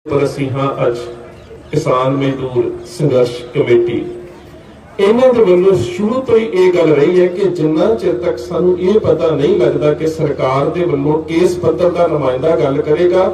पर असीं हाँ अज किसान मजदूर संघर्ष कमेटी इन्हां दे वल्लों शुरू तो ही ये गल रही है कि जिन्ना चिर तक सानू ये पता नहीं लगता कि सरकार दे वल्लों केस पत्र का नुमाइंदा गल करेगा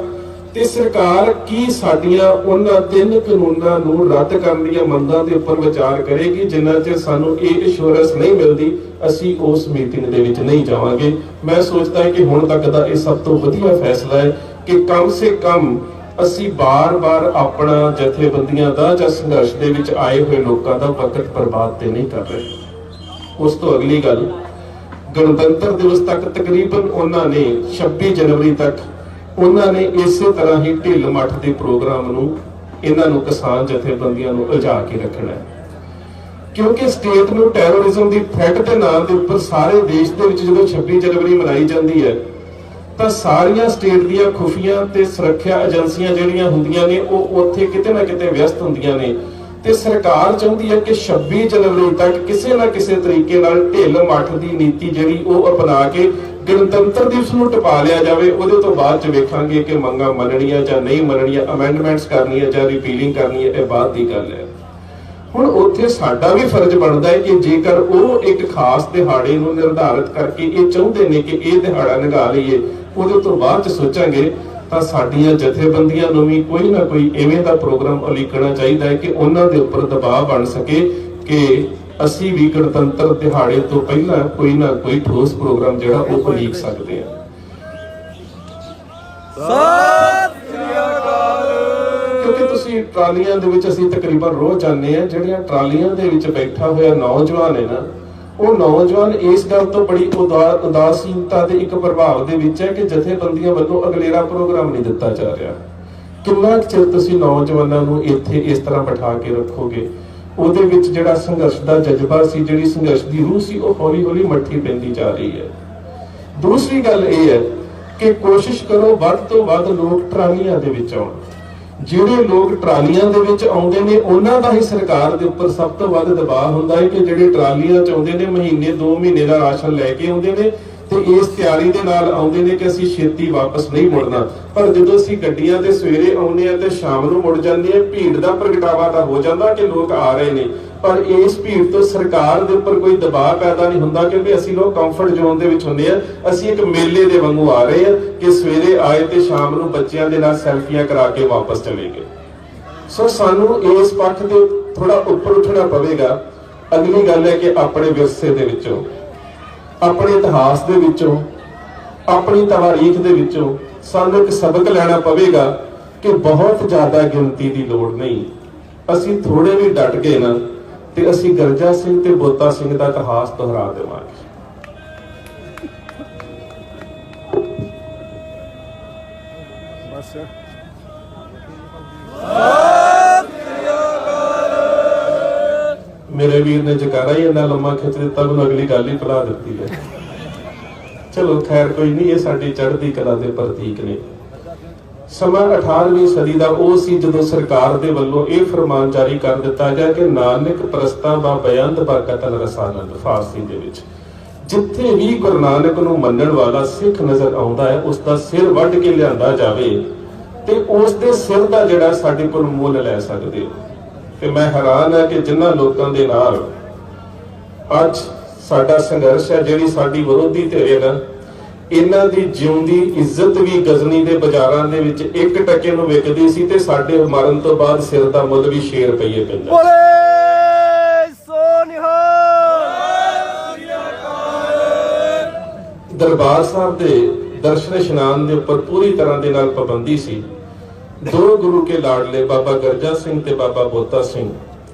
ते सरकार की साडियां उन्हां 3 कानूनां नूं रद्द करन दीयां मंगां दे उपर विचार करेगी। जिन्ना चिर सानू ये एश्योरेंस नहीं मिलती असीं उस मीटिंग दे विच नहीं जावांगे। मैं सोचदा कि हुण तक दा ये सब तो वधिया फैसला है कि कम से कम असी बार बार अपना जथेबंदियां दा जां संघर्ष दे विच आए हुए लोकां दा वक्त बर्बाद ते नहीं कर रहे। उस तो अगली गल, गणतंत्र दिवस तक तकरीबन उन्होंने 26 जनवरी तक उन्होंने इसे तरह ही ढिल मठ के प्रोग्राम नूं इन्हां नूं किसान जथेबंदियां नूं उलझा के रखना है, क्योंकि स्टेट नूं टैरोरिज्म की थ्रैट के नाम के उपर सारे देश के विच जदों 26 जनवरी मनाई जाती है ਤਾਂ ਸਾਰੀਆਂ ਸਟੇਟ ਦੀਆਂ ਖੁਫੀਆਂ ਤੇ ਸੁਰੱਖਿਆ ਏਜੰਸੀਆਂ ਜਿਹੜੀਆਂ ਹੁੰਦੀਆਂ ਨੇ ਉਹ ਉੱਥੇ ਕਿਤੇ ਨਾ ਕਿਤੇ ਵਿਅਸਤ ਹੁੰਦੀਆਂ ਨੇ ਤੇ ਸਰਕਾਰ ਚਾਹੁੰਦੀ ਹੈ ਕਿ 26 ਜਨਵਰੀ ਤੱਕ ਕਿਸੇ ਨਾ ਕਿਸੇ ਤਰੀਕੇ ਨਾਲ ਢਿੱਲ ਮੱਠ ਦੀ ਨੀਤੀ ਜਿਹੜੀ ਉਹ ਅਪਣਾ ਕੇ ਗਣਤੰਤਰ ਦਿਵਸ ਨੂੰ ਟਪਾ ਲਿਆ ਜਾਵੇ। ਉਹਦੇ ਤੋਂ ਬਾਅਦ ਚ ਵੇਖਾਂਗੇ ਕਿ ਮੰਗਾਂ ਮੰਨਣੀਆਂ ਜਾਂ ਨਹੀਂ ਮੰਨਣੀਆਂ, ਅਮੈਂਡਮੈਂਟਸ ਕਰਨੀਆਂ ਜਾਂ ਰਿਪੀਲਿੰਗ ਕਰਨੀ ਹੈ, ਇਹ ਬਾਅਦ ਦੀ ਗੱਲ ਹੈ। ਹੁਣ ਉੱਥੇ ਸਾਡਾ ਵੀ ਫਰਜ਼ ਬਣਦਾ ਹੈ ਕਿ ਜੇਕਰ ਉਹ ਇੱਕ ਖਾਸ ਦਿਹਾੜੇ ਨੂੰ ਨਿਰਧਾਰਿਤ ਕਰਕੇ ਇਹ ਚਾਹੁੰਦੇ ਨੇ ਕਿ ਇਹ ਦਿਹਾੜਾ ਨਿਭਾ ਲਈਏ, ਉਹਦੇ ਤੋਂ ਬਾਅਦ ਚ ਸੋਚਾਂਗੇ ਤਾਂ ਸਾਡੀਆਂ ਜਥੇਬੰਦੀਆਂ ਨੂੰ ਵੀ ਕੋਈ ਨਾ ਕੋਈ ਇਵੇਂ ਦਾ ਪ੍ਰੋਗਰਾਮ ਉਲੀਕਣਾ ਚਾਹੀਦਾ ਹੈ ਕਿ ਉਹਨਾਂ ਦੇ ਉੱਪਰ ਦਬਾਅ ਬਣ ਸਕੇ ਕਿ ਅਸੀਂ ਵੀ ਗਣਤੰਤਰ ਦਿਹਾੜੇ ਤੋਂ ਪਹਿਲਾਂ ਕੋਈ ਨਾ ਕੋਈ ਠੋਸ ਪ੍ਰੋਗਰਾਮ ਜਿਹੜਾ ਉਹ ਉਲੀਕ ਸਕਦੇ ਹਾਂ। ਕਿਉਂਕਿ ਤੁਸੀਂ ਟਰਾਲੀਆਂ ਦੇ ਵਿੱਚ ਅਸੀਂ ਤਕਰੀਬਨ ਰੋਜ਼ ਜਾਂਦੇ ਆ, ਜਿਹੜੀਆਂ ਟਰਾਲੀਆਂ ਦੇ ਵਿੱਚ ਬੈਠਾ ਹੋਇਆ ਨੌਜਵਾਨ ਹੈ ਨਾ, ਉਹ ਨੌਜਵਾਨ ਇਸ ਗੱਲ ਤੋਂ ਬੜੀ ਉਦਾਸੀਨਤਾ ਦੇ ਇੱਕ ਪ੍ਰਭਾਵ ਦੇ ਵਿੱਚ ਹੈ ਕਿ ਜਥੇਬੰਦੀਆਂ ਵੱਲੋਂ ਅਗਲੇਰਾ ਪ੍ਰੋਗਰਾਮ ਨਹੀਂ ਦਿੱਤਾ ਜਾ ਰਿਹਾ। ਕਿੰਨਾ ਚਿਰ ਤੁਸੀਂ ਨੌਜਵਾਨਾਂ ਨੂੰ ਇੱਥੇ ਇਸ ਤਰ੍ਹਾਂ ਬਿਠਾ ਕੇ ਰੱਖੋਗੇ? ਉਹਦੇ ਵਿੱਚ ਜਿਹੜਾ ਸੰਘਰਸ਼ ਦਾ ਜਜ਼ਬਾ ਸੀ, ਜਿਹੜੀ ਸੰਘਰਸ਼ ਦੀ ਰੂਹ ਸੀ, ਉਹ ਹੌਲੀ ਹੌਲੀ ਮੱਠੀ ਪੈਂਦੀ ਜਾ ਰਹੀ ਹੈ। ਦੂਸਰੀ ਗੱਲ ਇਹ ਹੈ ਕਿ ਕੋਸ਼ਿਸ਼ ਕਰੋ ਵੱਧ ਤੋਂ ਵੱਧ ਲੋਕ ਟਰਾਲੀਆਂ ਦੇ ਵਿੱਚ ਆਉਣ। ਜਿਹੜੇ ਲੋਕ ਟਰਾਲੀਆਂ ਦੇ ਵਿੱਚ ਆਉਂਦੇ ਨੇ ਉਹਨਾਂ ਦਾ ਹੀ ਸਰਕਾਰ ਦੇ ਉੱਪਰ ਸਭ ਤੋਂ ਵੱਧ ਦਬਾਅ ਹੁੰਦਾ ਹੈ ਕਿ ਜਿਹੜੇ ਟਰਾਲੀਆਂ ਚ ਆਉਂਦੇ ਨੇ ਮਹੀਨੇ 2 ਮਹੀਨੇ ਦਾ ਰਾਸ਼ਨ ਲੈ ਕੇ ਆਉਂਦੇ ਨੇ ਤੇ ਇਸ ਤਿਆਰੀ ਦੇ ਨਾਲ ਆਉਂਦੇ ਨੇ ਕਿ ਅਸੀਂ ਛੇਤੀ ਵਾਪਸ ਨਹੀਂ ਮੁੜਨਾ, ਪਰ ਜਦੋਂ ਅਸੀਂ ਗੱਡੀਆਂ ਤੇ ਸਵੇਰੇ ਆਉਂਦੇ ਆ ਤੇ ਸ਼ਾਮ ਨੂੰ ਮੁੜ ਜਾਂਦੇ ਆ, ਭੀੜ ਦਾ ਪ੍ਰਗਟਾਵਾ ਤਾਂ ਹੋ ਜਾਂਦਾ ਕਿ ਲੋਕ ਆ ਰਹੇ ਨੇ, ਪਰ ਇਸ ਭੀੜ ਤੋਂ ਸਰਕਾਰ ਦੇ ਉੱਪਰ ਕੋਈ ਦਬਾਅ ਪੈਦਾ ਨਹੀਂ ਹੁੰਦਾ ਕਿਉਂਕਿ ਅਸੀਂ ਲੋਕ ਕੰਫਰਟ ਜ਼ੋਨ ਦੇ ਵਿੱਚ ਹੁੰਦੇ ਆ। ਅਸੀਂ ਇੱਕ ਮੇਲੇ ਦੇ ਵਾਂਗੂ ਆ ਰਹੇ ਆ ਕਿ ਸਵੇਰੇ ਆਏ ਤੇ ਸ਼ਾਮ ਨੂੰ ਬੱਚਿਆਂ ਦੇ ਨਾਲ ਸੈਲਫੀਆਂ ਕਰਾ ਕੇ ਵਾਪਸ ਚਲੇ ਗਏ। ਸੋ ਸਾਨੂੰ ਇਸ ਪੱਖ ਤੇ ਥੋੜਾ ਉੱਪਰ ਉੱਠਣਾ ਪਵੇਗਾ। ਅਗਲੀ ਗੱਲ ਹੈ ਕਿ ਆਪਣੇ ਵਿਰਸੇ ਦੇ ਵਿੱਚੋਂ, ਆਪਣੇ ਇਤਿਹਾਸ ਦੇ ਵਿੱਚੋਂ, ਆਪਣੀ ਤਾਰੀਖ ਦੇ ਵਿੱਚੋਂ ਸਾਨੂੰ ਇੱਕ ਸਬਕ ਲੈਣਾ ਪਵੇਗਾ ਕਿ ਬਹੁਤ ਜ਼ਿਆਦਾ ਗਿਣਤੀ ਦੀ ਲੋੜ ਨਹੀਂ। ਅਸੀਂ ਥੋੜੇ ਵੀ ਡਟ ਗਏ ਨਾ ਤੇ ਅਸੀਂ ਗਰਜਾ ਸਿੰਘ ਤੇ ਬੋਤਾ ਸਿੰਘ ਦਾ ਇਤਿਹਾਸ ਦੁਹਰਾ ਦੇਵਾਂਗੇ। मेरे वीर ने जकारा ही इन्ना लम्मा खिंच दिता, मैं अगली गल ही भुला दी है। चलो खैर कोई नहीं, ये साडी चढ़दी कला दे प्रतीक ने। समा 18वीं सदी का वो सी जदों सरकार दे वल्लों ये फरमान जारी कर दिता गया कि नानक प्रस्तां बा बयंद बा कतल रसानंद। फारसी दे विच जिथे भी गुरु नानक नूं मनण वाला सिख नजर आउंदा है उसका सिर वढ के लिआंदा जावे ते उस दे सिर दा जिहड़ा साडे कोल मुੱਲ ਲੈ ਸਕਦੇ हो। ਤੇ मैं हैरान है कि जिन्हां लोकां दे नाल अज साडा संघर्ष है, जिहड़ी साडी विरोधी धिर है ना, इन्हां दी जिउंदी इज्जत भी गजनी दे बाजारां दे विच 1 टके नूं विकदी सी ते साडे मरण तो बाद सिर दा मुੱਲ भी 6 रुपए पैंदा। दरबार साहब दे दर्शन इशनान दे उपर पूरी तरह दे नाल पाबंदी सी। 2 गुरु के लाडले बाबा गरजा सिंह ते बाबा बोता सिंह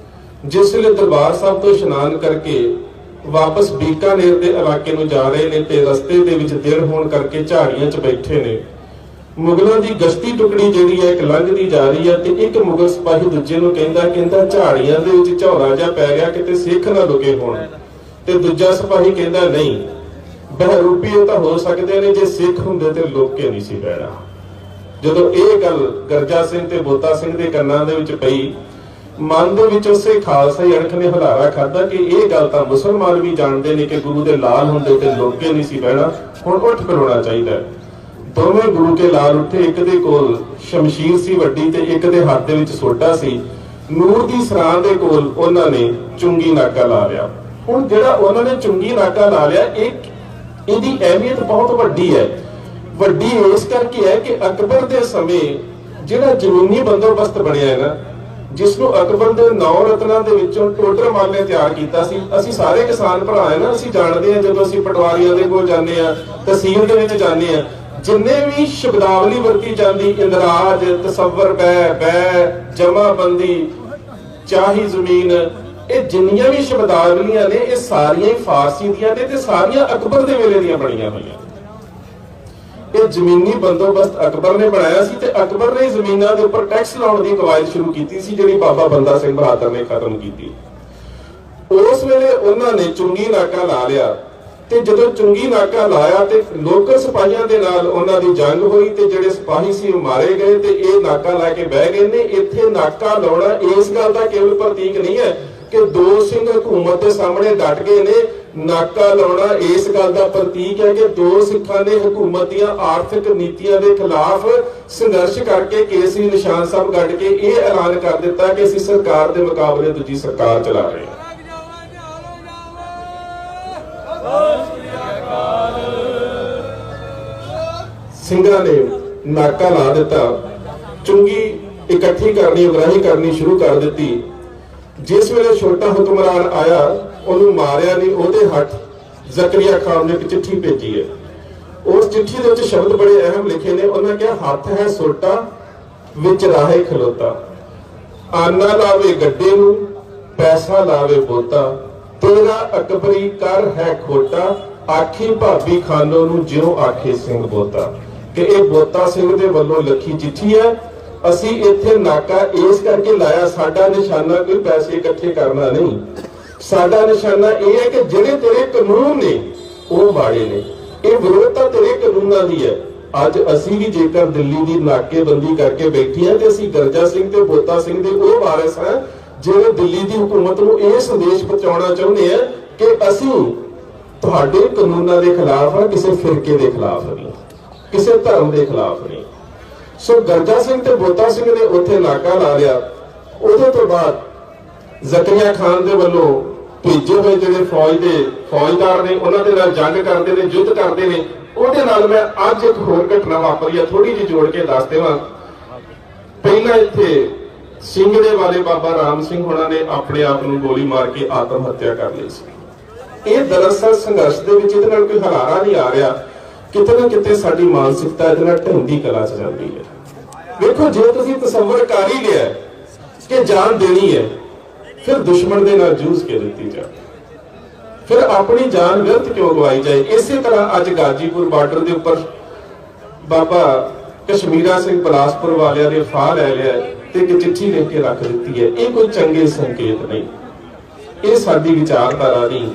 जिसले दरबार साहब तो इशनान करके वापस बीकानेर दे इलाके नूं जा रहे ने ते रस्ते दे विच दिन होण करके झाड़ियां च बैठे ने। मुगलों की गश्ती टुकड़ी जिहड़ी है एक लंघदी जा रही है ते एक मुगल सिपाही दूजे नूं कहंदा झाड़ियां दे विच झौरा जा पै गया किते सिख ना लुके होण, ते दूजा सिपाही कहंदा नहीं बहरूपी तां हो सकदे ने, जे सिख हुंदे ते लुके नहीं सी पैणा। ਜਦੋਂ ਇਹ ਗੱਲ ਗਰਜਾ ਸਿੰਘ ਤੇ ਬੋਤਾ ਸਿੰਘ ਦੇ ਕੰਨਾਂ ਦੇ ਵਿੱਚ ਪਈ, ਮਨ ਦੇ ਵਿੱਚ ਉਸੇ ਖਾਲਸਾ ਅਣਖ ਨੇ ਹੁਲਾਰਾ ਖਾਦਾ ਕਿ ਇਹ ਗੱਲ ਤਾਂ ਮੁਸਲਮਾਨ ਵੀ ਜਾਣਦੇ ਨੇ ਕਿ ਗੁਰੂ ਦੇ ਲਾਲ ਹੁੰਦੇ ਤੇ ਲੋਕੇ ਨਹੀਂ ਸੀ ਬਹਿਣਾ, ਹੁਣ ਉੱਠ ਖਲੋਣਾ ਚਾਹੀਦਾ। ਦੋਵੇਂ ਗੁਰੂ ਕੇ ਲਾਲ ਉੱਠੇ, ਇੱਕ ਦੇ ਕੋਲ ਸ਼ਮਸ਼ੀਰ ਸੀ ਵੱਡੀ ਤੇ ਇੱਕ ਦੇ ਹੱਥ ਦੇ ਵਿੱਚ ਸੋਟਾ ਸੀ। ਨੂਰ ਦੀ ਸਰਾਂ ਦੇ ਕੋਲ ਉਹਨਾਂ ਨੇ ਚੁੰਗੀ ਨਾਕਾ ਲਾ ਲਿਆ। ਹੁਣ ਜਿਹੜਾ ਉਹਨਾਂ ਨੇ ਚੁੰਗੀ ਨਾਕਾ ਲਾ ਲਿਆ, ਇਹਦੀ ਅਹਿਮੀਅਤ ਬਹੁਤ ਵੱਡੀ ਹੈ। ਵੱਡੀ ਇਸ ਕਰਕੇ ਹੈ ਕਿ ਅਕਬਰ ਦੇ ਸਮੇਂ ਜਿਹੜਾ ਜ਼ਮੀਨੀ ਬੰਦੋਬਸਤ ਬਣਿਆ ਹੈ ਨਾ, ਜਿਸ ਨੂੰ ਅਕਬਰ ਦੇ 9 ਰਤਨਾਂ ਦੇ ਵਿੱਚੋਂ ਟੋਡਰ ਮੱਲ ਨੇ ਤਿਆਰ ਕੀਤਾ ਸੀ। ਅਸੀਂ ਸਾਰੇ ਕਿਸਾਨ ਭਰਾ ਹੈ ਨਾ, ਅਸੀਂ ਜਾਣਦੇ ਹਾਂ ਜਦੋਂ ਅਸੀਂ ਪਟਵਾਰੀਆਂ ਦੇ ਕੋਲ ਜਾਂਦੇ ਹਾਂ, ਤਹਿਸੀਲ ਦੇ ਵਿੱਚ ਜਾਂਦੇ ਹਾਂ, ਜਿੰਨੇ ਵੀ ਸ਼ਬਦਾਵਲੀ ਵਰਤੀ ਜਾਂਦੀ, ਇੰਦਰਾਜ, ਤਸੱਵਰ, ਬੈ, ਜਮਾਬੰਦੀ, ਚਾਹੀ ਜ਼ਮੀਨ, ਇਹ ਜਿੰਨੀਆਂ ਵੀ ਸ਼ਬਦਾਵਲੀਆਂ ਨੇ ਇਹ ਸਾਰੀਆਂ ਹੀ ਫਾਰਸੀ ਦੀਆਂ ਨੇ ਤੇ ਸਾਰੀਆਂ ਅਕਬਰ ਦੇ ਵੇਲੇ ਦੀਆਂ ਬਣੀਆਂ ਹੋਈਆਂ। ਇਹ ਜ਼ਮੀਨੀ ਬੰਦੋਬਸਤ ਅਕਬਰ ਨੇ ਬਣਾਇਆ ਸੀ ਤੇ ਅਕਬਰ ਨੇ ਜ਼ਮੀਨਾਂ ਦੇ ਉੱਪਰ ਟੈਕਸ ਲਾਉਣ ਦੀ ਕਵਾਇਦ ਸ਼ੁਰੂ ਕੀਤੀ ਸੀ, ਜਿਹੜੀ ਬਾਬਾ ਬੰਦਾ ਸਿੰਘ ਬਹਾਦਰ ਨੇ ਖਤਮ ਕੀਤੀ। ਉਸ ਵੇਲੇ ਉਹਨਾਂ ਨੇ ਚੁੰਗੀ ਨਾਕਾ ਲਾ ਲਿਆ ਤੇ ਜਦੋਂ ਚੁੰਗੀ ਨਾਕਾ ਲਾਇਆ ਤੇ ਲੋਕਲ ਸਿਪਾਹੀਆਂ ਦੇ ਨਾਲ ਉਹਨਾਂ ਦੀ ਜੰਗ ਹੋਈ ਤੇ ਜਿਹੜੇ ਸਿਪਾਹੀ ਸੀ ਉਹ ਮਾਰੇ ਗਏ ਤੇ ਇਹ ਨਾਕਾ ਲਾ ਕੇ ਬਹਿ ਗਏ ਨੇ। ਇੱਥੇ ਨਾਕਾ ਲਾਉਣਾ ਇਸ ਗੱਲ ਦਾ ਕੇਵਲ ਪ੍ਰਤੀਕ ਨਹੀਂ ਹੈ ਕਿ ਦੋ ਸਿੰਘ ਹਕੂਮਤ ਦੇ ਸਾਹਮਣੇ ਡਟ ਗਏ ਨੇ। ਨਾਕਾ ਲਾਉਣਾ ਇਸ ਗੱਲ ਦਾ ਪ੍ਰਤੀਕ ਹੈ ਕਿ ਦੋ ਸਿੱਖਾਂ ਨੇ ਹਕੂਮਤ ਦੀਆਂ ਆਰਥਿਕ ਨੀਤੀਆਂ ਦੇ ਖਿਲਾਫ ਸੰਘਰਸ਼ ਕਰਕੇ ਕੇਸਰੀ ਨਿਸ਼ਾਨ ਸਾਹਿਬ ਗੱਡ ਕੇ ਇਹ ਐਲਾਨ ਕਰ ਦਿੱਤਾ ਕਿ ਅਸੀਂ ਸਰਕਾਰ ਦੇ ਮੁਕਾਬਲੇ ਦੂਜੀ ਸਰਕਾਰ ਚਲਾ ਰਹੇ ਹਾਂ। ਸਿੰਘਾਂ ਨੇ ਨਾਕਾ ਲਾ ਦਿੱਤਾ, ਚੁੰਗੀ ਇਕੱਠੀ ਕਰਨੀ, ਉਗਰਾਹੀ ਕਰਨੀ ਸ਼ੁਰੂ ਕਰ ਦਿੱਤੀ। ਜਿਸ ਵੇਲੇ ਛੋਟਾ ਹੁਕਮਰਾਨ ਆਇਆ, ਉਹਨੂੰ ਮਾਰਿਆ ਨਹੀਂ, ਉਹਦੇ ਹੱਥ ਜ਼ਕਰੀਆ ਖਾਨ ਨੇ ਇੱਕ ਚਿੱਠੀ ਭੇਜੀ ਹੈ। ਉਸ ਚਿੱਠੀ ਦੇ ਵਿੱਚ ਸ਼ਬਦ ਬੜੇ ਅਹਿਮ ਲਿਖੇ ਨੇ। ਉਹਨਾਂ ਕਿਹਾ, ਹੱਥ ਹੈ ਸੋਟਾ ਵਿੱਚ ਰਾਹੇ ਖਲੋਤਾ, ਆਨਾ ਲਾਵੇ ਗੱਡੇ ਨੂੰ, ਪੈਸਾ ਲਾਵੇ ਬੋਤਾ, ਤੇਰਾ ਅਕਬਰੀ ਕਰ ਹੈ ਖੋਟਾ, ਆਖੀ ਭਾਬੀ ਖਾਨੋ ਨੂੰ ਜਿਉਂ ਆਖੇ ਸਿੰਘ ਬੋਤਾ। ਕਿ ਇਹ ਬੋਤਾ ਸਿੰਘ ਦੇ ਵੱਲੋਂ ਲਿਖੀ ਚਿੱਠੀ ਹੈ। ਅਸੀਂ ਇੱਥੇ ਨਾਕਾ ਇਸ ਕਰਕੇ ਲਾਇਆ, ਸਾਡਾ ਨਿਸ਼ਾਨਾ ਕੋਈ ਪੈਸੇ ਇਕੱਠੇ ਕਰਨਾ ਨਹੀਂ, ਸਾਡਾ ਨਿਸ਼ਾਨਾ ਇਹ ਹੈ ਕਿ ਜਿਹੜੇ ਤੇਰੇ ਕਾਨੂੰਨ ਨੇ ਉਹ ਮਾੜੇ ਨੇ, ਇਹ ਵਿਰੋਧਤਾ ਤੇਰੇ ਕਾਨੂੰਨਾਂ ਦੀ ਹੈ। ਅੱਜ ਅਸੀਂ ਵੀ ਜੇਕਰ ਦਿੱਲੀ ਦੀ ਨਾਕੇਬੰਦੀ ਕਰਕੇ ਬੈਠੇ ਹਾਂ ਤੇ ਅਸੀਂ ਗਰਜਾ ਸਿੰਘ ਤੇ ਬੋਤਾ ਸਿੰਘ ਦੇ ਉਹ ਵਾਰਿਸ ਹਾਂ ਜਿਹੜੇ ਦਿੱਲੀ ਦੀ ਹਕੂਮਤ ਨੂੰ ਇਹ ਸੰਦੇਸ਼ ਪਹੁੰਚਾਉਣਾ ਚਾਹੁੰਦੇ ਆ ਕਿ ਅਸੀਂ ਤੁਹਾਡੇ ਕਾਨੂੰਨਾਂ ਦੇ ਖਿਲਾਫ ਹਾਂ, ਕਿਸੇ ਫਿਰਕੇ ਦੇ ਖਿਲਾਫ ਨਹੀਂ, ਕਿਸੇ ਧਰਮ ਦੇ ਖਿਲਾਫ ਨਹੀਂ। ਸੋ ਗਰਜਾ ਸਿੰਘ ਤੇ ਬੋਤਾ ਸਿੰਘ ਨੇ ਉੱਥੇ ਨਾਕਾ ਲਾ ਲਿਆ। ਉਹਦੇ ਤੋਂ ਬਾਅਦ ਜ਼ਕਰੀਆ ਖਾਨ ਦੇ ਵੱਲੋਂ ਭੇਜੇ ਹੋਏ ਜਿਹੜੇ ਫੌਜਦਾਰ ਨੇ ਉਹਨਾਂ ਦੇ ਨਾਲ ਜੰਗ ਕਰਦੇ ਨੇ, ਯੁੱਧ ਕਰਦੇ ਨੇ। ਉਹਦੇ ਨਾਲ ਮੈਂ ਅੱਜ ਇੱਕ ਹੋਰ ਘਟਨਾ ਵਾਪਰੀ ਆ, ਥੋੜੀ ਜਿਹੀ ਜੋੜ ਕੇ ਦੱਸ ਦੇਵਾਂ। ਪਹਿਲਾਂ ਇੱਥੇ ਸਿੰਘੜੇ ਵਾਲੇ ਬਾਬਾ ਰਾਮ ਸਿੰਘ ਹੋਣਾ ਨੇ ਆਪਣੇ ਆਪ ਨੂੰ ਗੋਲੀ ਮਾਰ ਕੇ ਆਤਮ ਹੱਤਿਆ ਕਰ ਲਈ ਸੀ। ਇਹ ਦਰਅਸਲ ਸੰਘਰਸ਼ ਦੇ ਵਿੱਚ ਇਹਦੇ ਨਾਲ ਕੋਈ ਹਰਾਰਾ ਨਹੀਂ ਆ ਰਿਹਾ, ਕਿਤੇ ਨਾ ਕਿਤੇ ਸਾਡੀ ਮਾਨਸਿਕਤਾ ਇਹਦੇ ਨਾਲ ਢਹਿੰਦੀ ਕਲਾ ਚ ਜਾਂਦੀ ਹੈ। ਵੇਖੋ, ਜੇ ਤੁਸੀਂ ਤਸੱਵਰ ਕਰ ਹੀ ਲਿਆ ਕਿ ਜਾਨ ਦੇਣੀ ਹੈ, ਫਿਰ ਦੁਸ਼ਮਣ ਦੇ ਨਾਲ ਜੂਝ ਕੇ ਦਿੱਤੀ ਜਾਏ, ਫਿਰ ਆਪਣੀ ਜਾਨ ਵਿਅਰਥ ਕਿਉਂ ਗਵਾਈ ਜਾਏ। ਇਸੇ ਤਰ੍ਹਾਂ ਅੱਜ ਗਾਜੀਪੁਰ ਬਾਰਡਰ ਦੇ ਉੱਪਰ ਬਾਬਾ ਕਸ਼ਮੀਰਾ ਸਿੰਘ ਬਲਾਸਪੁਰ ਵਾਲਿਆਂ ਨੇ ਫਾਹ ਲੈ ਲਿਆ ਤੇ ਇੱਕ ਚਿੱਠੀ ਲਿਖ ਕੇ ਰੱਖ ਦਿੱਤੀ ਹੈ। ਇਹ ਕੋਈ ਚੰਗੇ ਸੰਕੇਤ ਨਹੀਂ, ਇਹ ਸਾਡੀ ਵਿਚਾਰਧਾਰਾ ਨਹੀਂ,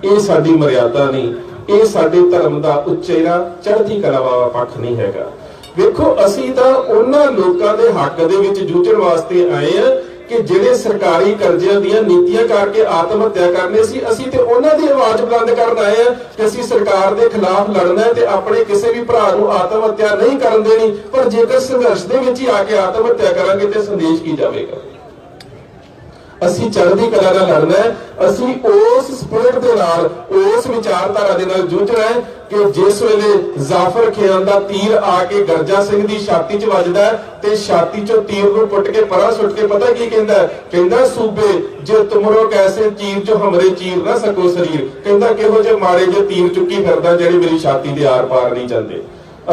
ਇਹ ਸਾਡੀ ਮਰਿਆਦਾ ਨਹੀਂ, ਇਹ ਸਾਡੇ ਧਰਮ ਦਾ ਉਚੇਰਾ ਚੜ੍ਹਦੀ ਕਲਾ ਵਾਲਾ ਪੱਖ ਨਹੀਂ ਹੈਗਾ। ਵੇਖੋ, ਅਸੀਂ ਤਾਂ ਉਹਨਾਂ ਲੋਕਾਂ ਦੇ ਹੱਕ ਦੇ ਵਿੱਚ ਜੂਝਣ ਵਾਸਤੇ ਆਏ ਆ ਕਿ ਜਿਹੜੇ ਸਰਕਾਰੀ ਕਰਜ਼ਿਆਂ ਦੀਆਂ ਨੀਤੀਆਂ ਕਰਕੇ ਆਤਮ ਹੱਤਿਆ ਕਰਨੇ ਸੀ। ਅਸੀਂ ਤੇ ਉਹਨਾਂ ਦੀ ਆਵਾਜ਼ ਬੁਲੰਦ ਕਰਨ ਆਏ ਆ ਕਿ ਅਸੀਂ ਸਰਕਾਰ ਦੇ ਖਿਲਾਫ ਲੜਨਾ ਹੈ ਤੇ ਆਪਣੇ ਕਿਸੇ ਵੀ ਭਰਾ ਨੂੰ ਆਤਮ ਹੱਤਿਆ ਨਹੀਂ ਕਰਨ ਦੇਣੀ। ਪਰ ਜੇਕਰ ਸੰਘਰਸ਼ ਦੇ ਵਿੱਚ ਹੀ ਆ ਕੇ ਆਤਮ ਹੱਤਿਆ ਕਰਾਂਗੇ ਤੇ ਸੰਦੇਸ਼ ਕੀ ਜਾਵੇਗਾ? ਅਸੀਂ ਚੜ੍ਹਦੀ ਕਲਾ ਨਾਲ ਲੜਨਾ ਹੈ। ਅਸੀਂ ਉਸ ਸਪਿਰਿਟ ਦੇ ਨਾਲ, ਉਸ ਵਿਚਾਰਧਾਰਾ ਦੇ ਨਾਲ ਜੂਝਣਾ ਹੈ ਕਿ ਜਿਸ ਵੇਲੇ ਜ਼ਾਫਰ ਖਿਆਲ ਦਾ ਤੀਰ ਆ ਕੇ ਗਰਜਾ ਸਿੰਘ ਦੀ ਛਾਤੀ 'ਚ ਵੱਜਦਾ ਤੇ ਛਾਤੀ 'ਚੋਂ ਤੀਰ ਨੂੰ ਪੁੱਟ ਕੇ ਪਰਾਂ ਸੁੱਟ ਕੇ ਪਤਾ ਕੀ ਕਹਿੰਦਾ? ਕਹਿੰਦਾ, ਸੂਬੇ ਜੇ ਤੁਮਰੋ ਕੈਸੇ ਚੀਰ ਜੋ ਹਮਰੇ ਚੀਰ ਨਾ ਸਕੋ ਸਰੀਰ। ਕਹਿੰਦਾ, ਕਿਹੋ ਜਿਹੇ ਮਾੜੇ ਜਿਹੇ ਤੀਰ ਚੁੱਕੀ ਫਿਰਦਾ ਜਿਹੜੇ ਮੇਰੀ ਛਾਤੀ ਦੇ ਆਰ ਪਾਰ ਨਹੀਂ ਜਾਂਦੇ।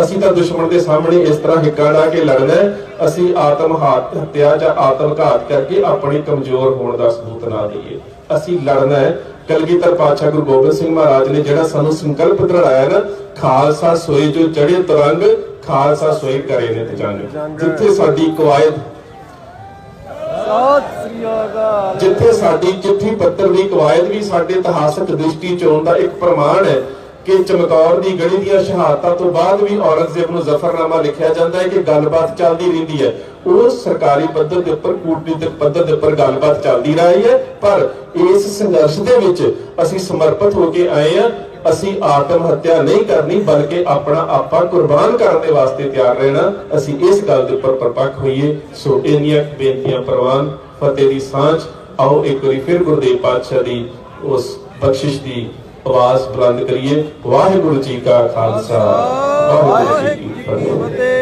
ਅਸੀਂ ਤਾਂ ਦੁਸ਼ਮਣ ਦੇ ਸਾਹਮਣੇ ਇਸ ਤਰ੍ਹਾਂ ਹਿੱਕਾਂ ਡਾ ਕੇ ਲੜਨਾ ਹੈ। ਅਸੀਂ ਆਤਮ ਹੱਤਿਆ ਜਾਂ ਆਤਮ ਘਾਤ ਕਰਕੇ ਆਪਣੀ ਕਮਜ਼ੋਰ ਹੋਣ ਦਾ ਸਬੂਤ ਨਾ ਦਈਏ। ਅਸੀਂ ਲੜਨਾ ਹੈ। ਕਲਗੀਧਰ ਪਾਤਸ਼ਾਹ ਗੁਰੂ ਗੋਬਿੰਦ ਸਿੰਘ ਮਹਾਰਾਜ ਨੇ ਜਿਹੜਾ ਸਾਨੂੰ ਸੰਕਲਪ ਦ੍ਰਿੜਾਇਆ ਨਾ, ਖਾਲਸਾ ਸੋਏ ਜੋ ਚੜ੍ਹੇ ਤਰੰਗ, ਖਾਲਸਾ ਸੋਏ ਕਰੇ ਨਿਤ ਜੰਗ। ਜਿੱਥੇ ਸਾਡੀ ਕਵਾਇਦ, ਜਿੱਥੇ ਸਾਡੀ ਚਿੱਠੀ ਪੱਤਰ ਦੀ ਕਵਾਇਦ ਵੀ ਸਾਡੇ ਇਤਿਹਾਸਕ ਦ੍ਰਿਸ਼ਟੀ ਚੋਂ ਦਾ ਇੱਕ ਪ੍ਰਮਾਣ ਹੈ ਕਿ ਚਮਕੌਰ ਦੀ ਗੜੀ ਦੀਆਂ ਸ਼ਹਾਦਤਾਂ ਤੋਂ ਬਾਅਦ ਵੀ ਔਰੰਗਜ਼ੇਬ ਨੂੰ ਜ਼ਫਰਨਾਮਾ ਲਿਖਿਆ ਜਾਂਦਾ ਹੈ ਕਿ ਗੱਲਬਾਤ ਚੱਲਦੀ ਰਹਿੰਦੀ ਹੈ। ਉਹ ਸਰਕਾਰੀ ਪੱਧਰ ਦੇ ਉੱਪਰ, ਕੂਟਨੀਤਿਕ ਪੱਧਰ ਦੇ ਉੱਪਰ ਗੱਲਬਾਤ ਚੱਲਦੀ ਰਹੀ ਹੈ। ਪਰ ਇਸ ਸੰਘਰਸ਼ ਦੇ ਵਿੱਚ ਅਸੀਂ ਸਮਰਪਿਤ ਹੋ ਕੇ ਆਏ ਹਾਂ ਅਸੀਂ ਆਤਮ ਹੱਤਿਆ ਨਹੀਂ ਕਰਨੀ ਬल्कि अपना आपा कुर्बान करने वास्ते तैयार रहना। ਅਸੀਂ ਇਸ ਗੱਲ ਦੇ ਉੱਪਰ ਪਰਪੱਕ ਹੋਈਏ। ਸੋ ਇੰਨੀਆਂ ਬੇਨਤੀਆਂ ਪ੍ਰਵਾਨ, ਫਤਿਹ ਦੀ ਸਾਂਝ। आओ एक बार फिर गुरुदेव पातशाह दी उस बख्शिश की आवाज बुलंद करिए। वाहिगुरु जी का खालसा, वाहिगुरु जी की फतेह।